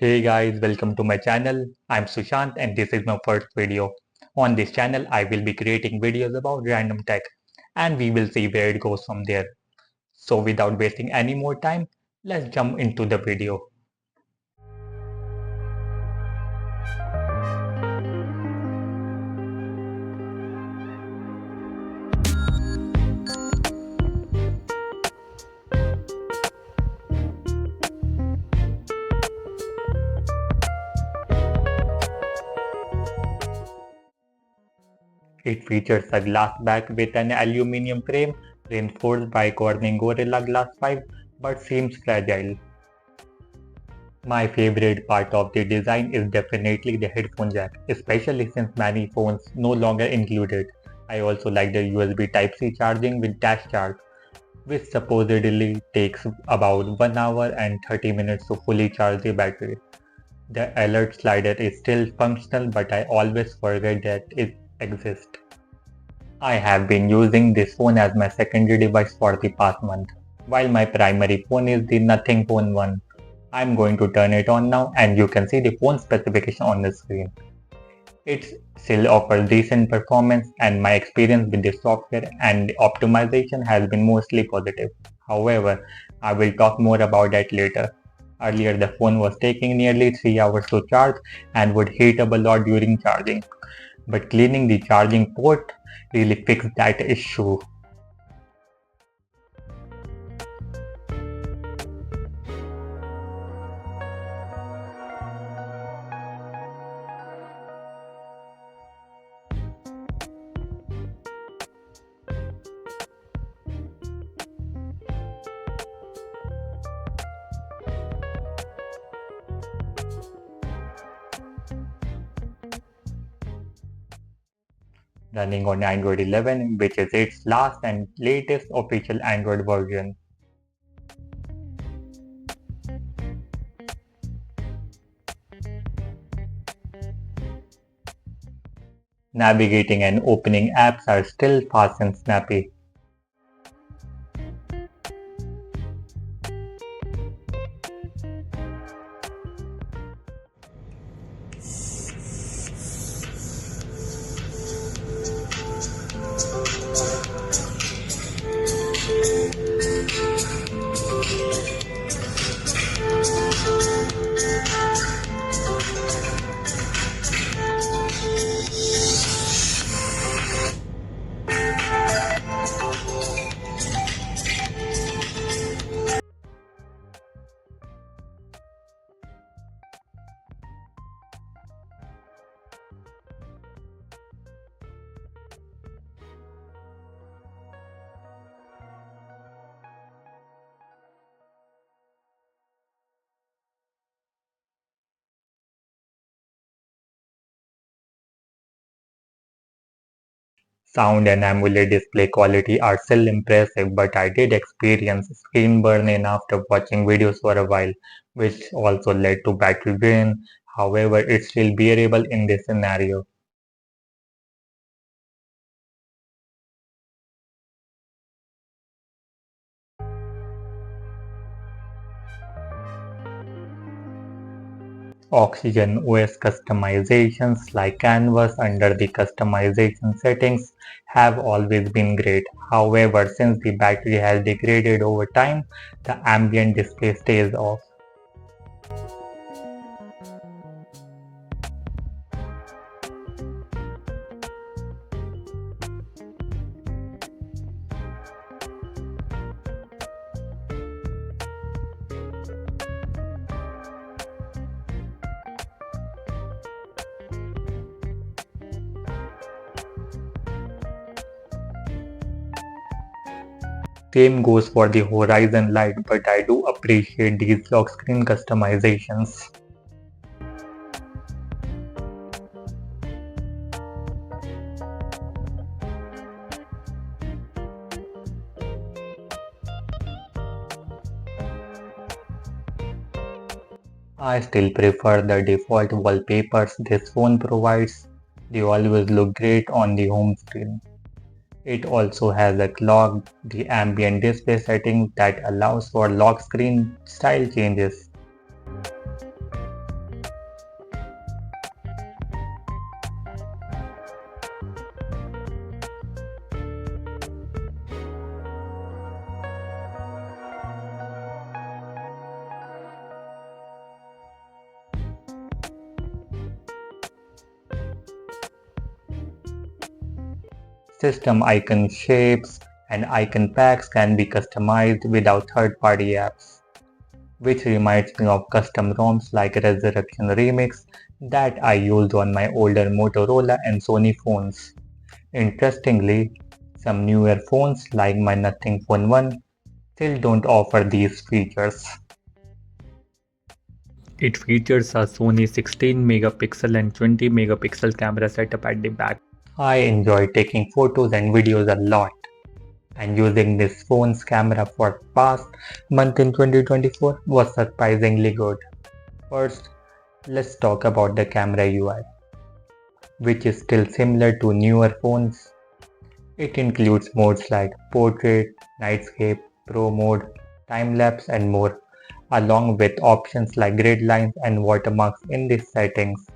Hey guys, welcome to my channel. I'm Sushant and this is my first video. On this channel, I will be creating videos about random tech and we will see where it goes from there. So without wasting any more time, let's jump into the video. It features a glass back with an aluminium frame reinforced by Corning Gorilla Glass 5 but seems fragile. My favorite part of the design is definitely the headphone jack, especially since many phones no longer include it. I also like the USB Type-C charging with dash charge, which supposedly takes about 1 hour and 30 minutes to fully charge the battery. The alert slider is still functional, but I always forget that it exists. I have been using this phone as my secondary device for the past month, while my primary phone is the Nothing Phone 1. I'm going to turn it on now and you can see the phone specification on the screen. It still offers decent performance and my experience with the software and optimization has been mostly positive. However, I will talk more about that later. Earlier the phone was taking nearly 3 hours to charge and would heat up a lot during charging. But cleaning the charging port really fixed that issue. Running on Android 11, which is its last and latest official Android version. Navigating and opening apps are still fast and snappy. Sound and AMOLED display quality are still impressive, but I did experience screen burn-in after watching videos for a while, which also led to battery drain. However, it's still bearable in this scenario. Oxygen OS customizations like Canvas under the customization settings have always been great. However, since the battery has degraded over time, the ambient display stays off. Same goes for the Horizon Lite, but I do appreciate these lock screen customizations. I still prefer the default wallpapers this phone provides. They always look great on the home screen. It also has a clock, the ambient display setting that allows for lock screen style changes. System icon shapes and icon packs can be customized without third-party apps, which reminds me of custom ROMs like Resurrection Remix that I used on my older Motorola and Sony phones. Interestingly, some newer phones like my Nothing Phone 1 still don't offer these features. It features a Sony 16 megapixel and 20 megapixel camera setup at the back. I enjoy taking photos and videos a lot, and using this phone's camera for past month in 2024 was surprisingly good. First, let's talk about the camera UI, which is still similar to newer phones. It includes modes like Portrait, Nightscape, Pro Mode, Time Lapse, and more, along with options like grid lines and watermarks in the settings.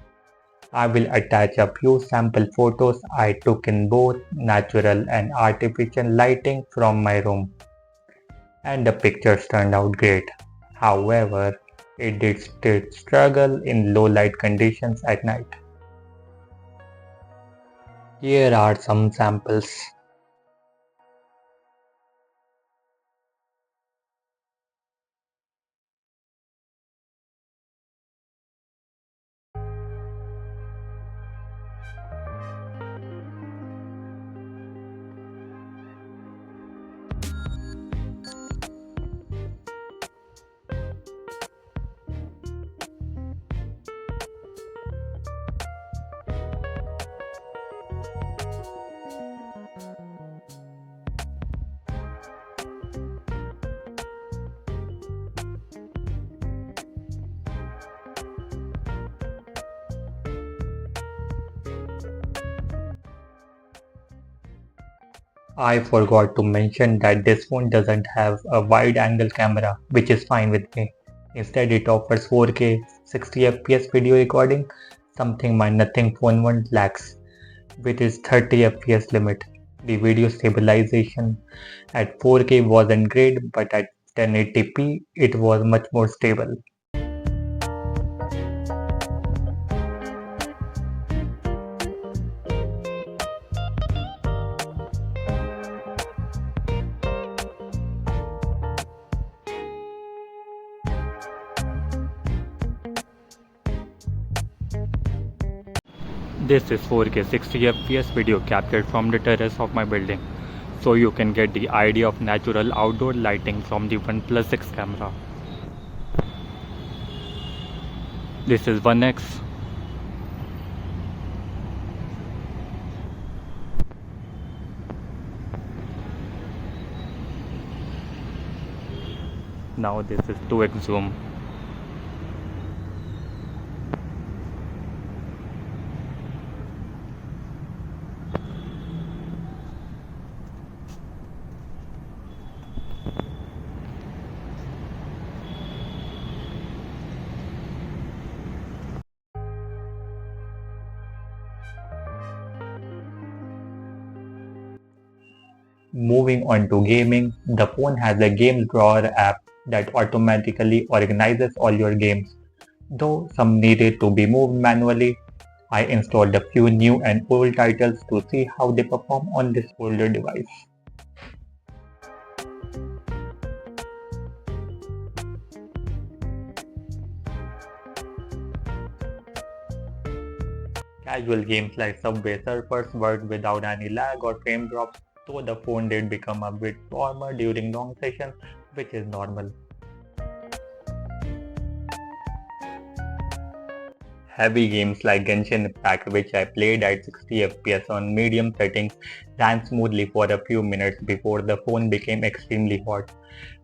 I will attach a few sample photos I took in both natural and artificial lighting from my room, and the pictures turned out great. However, it did still struggle in low light conditions at night. Here are some samples. I forgot to mention that this phone doesn't have a wide angle camera, which is fine with me. Instead, it offers 4K 60 FPS video recording, something my Nothing Phone 1 lacks, with its 30 FPS limit. The video stabilization at 4K wasn't great, but at 1080p it was much more stable. This is 4K 60 FPS video captured from the terrace of my building, so you can get the idea of natural outdoor lighting from the OnePlus 6 camera. This is 1x. Now this is 2x zoom. Moving on to gaming, the phone has a game drawer app that automatically organizes all your games. Though some needed to be moved manually, I installed a few new and old titles to see how they perform on this older device. Casual games like Subway Surfers worked without any lag or frame drops, though the phone did become a bit warmer during long sessions, which is normal. Heavy games like Genshin Impact, which I played at 60 FPS on medium settings, ran smoothly for a few minutes before the phone became extremely hot,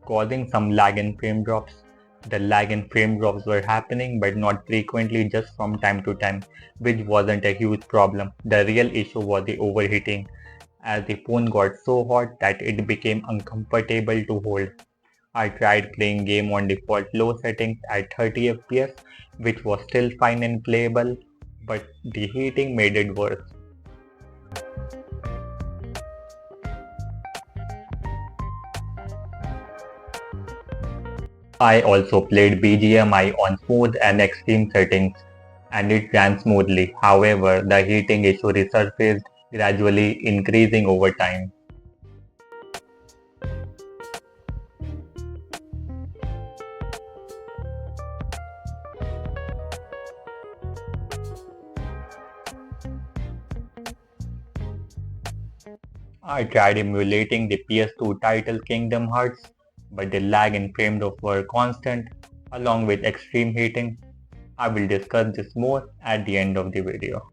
causing some lag and frame drops. The lag and frame drops were happening, but not frequently, just from time to time, which wasn't a huge problem. The real issue was the overheating, as the phone got so hot that it became uncomfortable to hold. I tried playing game on default low settings at 30 FPS, which was still fine and playable, but the heating made it worse. I also played BGMI on smooth and extreme settings, and it ran smoothly. However, the heating issue resurfaced gradually increasing over time. I tried emulating the PS2 title Kingdom Hearts, but the lag and frame drop were constant, along with extreme heating. I will discuss this more at the end of the video.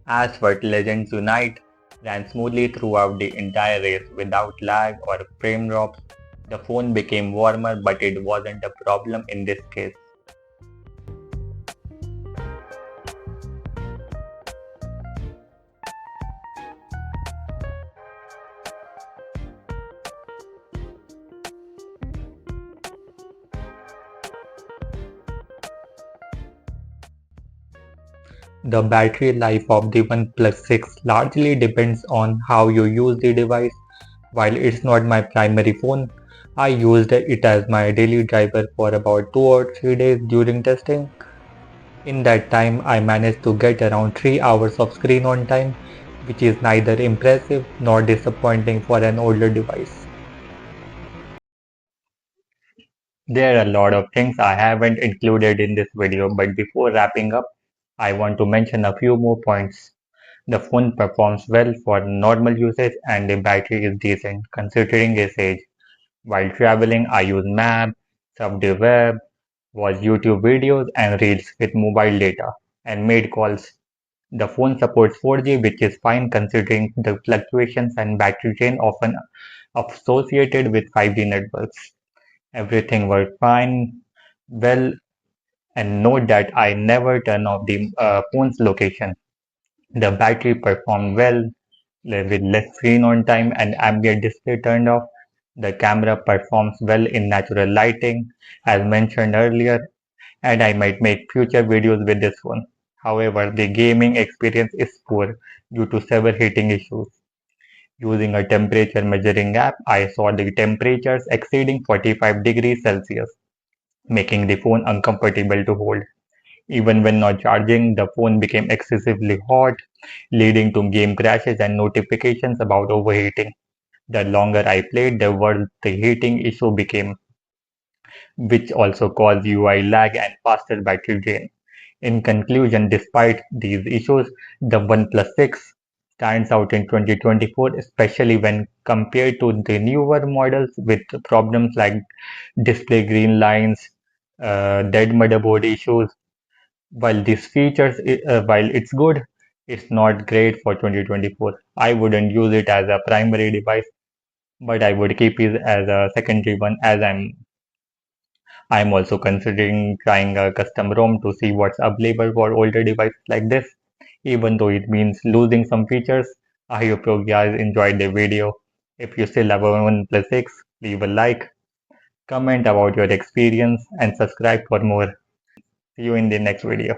As for Legends Unite ran smoothly throughout the entire race without lag or frame drops. The phone became warmer, but it wasn't a problem in this case. The battery life of the OnePlus 6 largely depends on how you use the device. While it's not my primary phone, I used it as my daily driver for about 2 or 3 days during testing. In that time, I managed to get around 3 hours of screen on time, which is neither impressive nor disappointing for an older device. There are a lot of things I haven't included in this video, but before wrapping up, I want to mention a few more points. The phone performs well for normal usage and the battery is decent considering its age. While traveling, I use maps, surf the web, watch YouTube videos and reels with mobile data, and made calls. The phone supports 4G, which is fine considering the fluctuations and battery drain often associated with 5G networks. Everything worked fine, well, and note that I never turn off the phone's location. The battery performed well with less screen on time and ambient display turned off. The camera performs well in natural lighting, as mentioned earlier, and I might make future videos with this one. However, the gaming experience is poor due to several heating issues. Using a temperature measuring app, I saw the temperatures exceeding 45 degrees Celsius, making the phone uncomfortable to hold. Even when not charging, the phone became excessively hot, leading to game crashes and notifications about overheating. The longer I played, the worse the heating issue became, which also caused UI lag and faster battery drain. In conclusion, despite these issues, the OnePlus 6 stands out in 2024, especially when compared to the newer models with problems like display green lines, dead motherboard issues. While these features, while it's good, it's not great for 2024. I wouldn't use it as a primary device, but I would keep it as a secondary one as I'm also considering trying a custom ROM to see what's available for older devices like this, even though it means losing some features. I hope you guys enjoyed the video. If you still have a OnePlus 6, leave a like, comment about your experience, and subscribe for more. See you in the next video.